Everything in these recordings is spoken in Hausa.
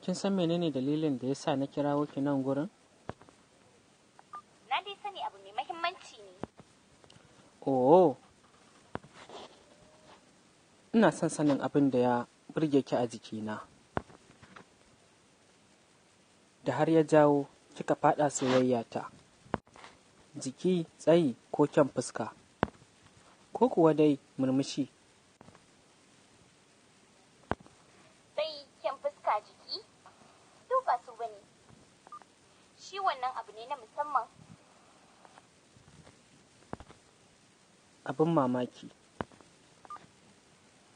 kin san menene dalilin da yasa na kirawo ki nan gurin? Na dai sani abu mai muhimmanci ne. Oh, ina son sanin abin da ya burge ki a jikina, da har ya jawo kika faɗa soyayya ta. Jiki, tsayi ko kyan fuska, ko kuwa dai murmushi. Tsayi, kyan fuska, jiki, duk ba su bane. Shi wannan abu ne na musamman. Abin mamaki.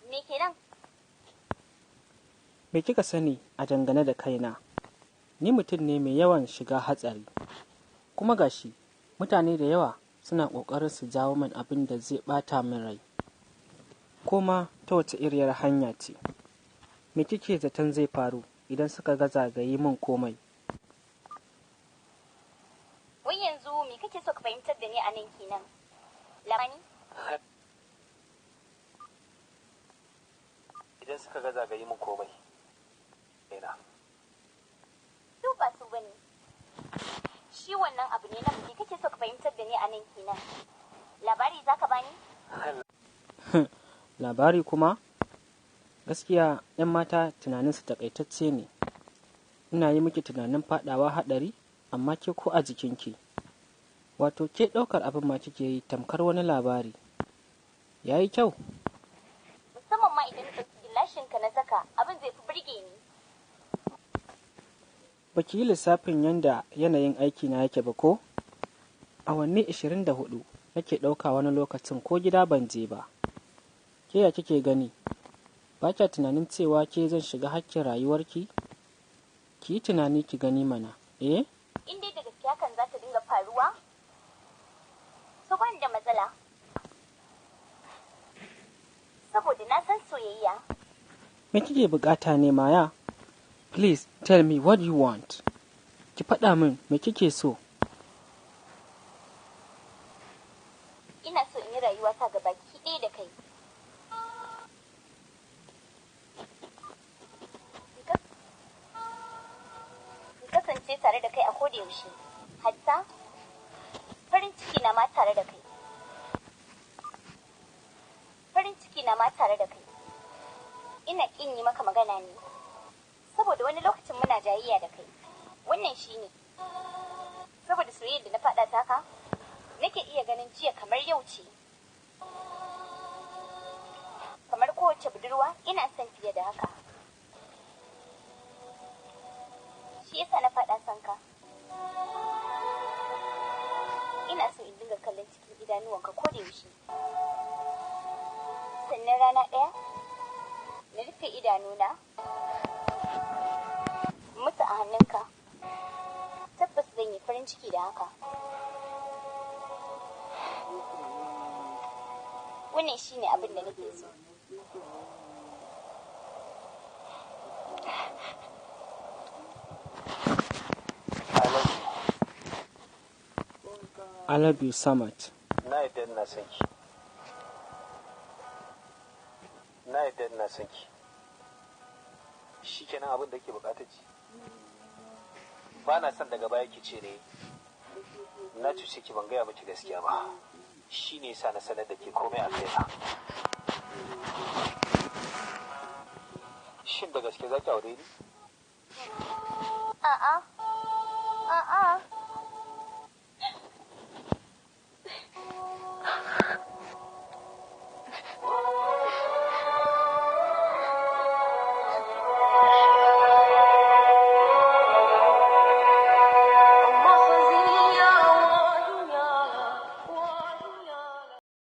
Me kenan? Me kika sani a dangane da kaina? Ni mutum ne mai yawan shiga hatsari, kuma gashi mutane da yawa suna ƙoƙarin su jawo min abin da zai ɓata min rai, ko ma ta wace iriyar hanya ce. Me kike zaton zai faru idan suka ga zagaye min komai? Wai yanzu me kake so ka fahimtar da ni a nan kenan? Lamani? Idan suka ga zagaye min komai, ina. Duk ba su bane. Shi wannan abu ne na me kake so ka fahimtar da ni a nan kenan? Labari za ka bani? Labari kuma? Gaskiya 'yan mata tunaninsu takaitacce ne. Ina yi miki tunanin faɗawa haɗari, amma ke ko a jikinki. Wato ke ɗaukar abin ma kike yi tamkar wani labari. Ya yi kyau. Musamman ma idan ka gilashinka na saka abin zai fi burge ni. Ba ki yi lissafin yanda yanayin aikina yake ba ko? Awanni 24 nake ɗauka wani lokacin ko gida ban je ba. Ke ya kike gani? Ba kya tunanin cewa ke zan shiga hakkin rayuwarki? Ki yi tunani ki gani mana, eh? In dai da gaskiya kan za ta dinga faruwa? So ban da matsala. Saboda na san soyayya. Me kike bukata ne, Maya? Please tell me what you want. Ki faɗa min me kike so. Ina so in yi rayuwa ta gaba ki ɗaya da kai. Ki kasance tare da kai a koda yaushe. Hatta farin ciki na ma tare da kai. Farin ciki na ma tare da kai. Ina ƙin yi maka magana ne. Saboda wani lokacin muna jayayya da kai. Wannan shi ne. Saboda soyayyar da na faɗa taka, nake iya ganin jiya kamar yau ce. Kamar kowace budurwa, ina son fiye da haka. Shi yasa na faɗa son ka. Ina so in dinga kallon cikin idanuwanka ko da yaushe. Sannan rana ɗaya, na rufe idanuna, mutu a hannunka. Tabbas zan yi farin ciki da haka. Wannan shi ne abin da nake so. I love you so much. Na yadda ina son ki. Na yadda ina son ki. Shi kenan abin da ke bukata ci. Ba na son daga baya ki ce ne na cuce ki ban gaya miki gaskiya ba. Shi ne yasa na sanar da ke komai a kaina. Shin da gaske za ki aure ni? A'a.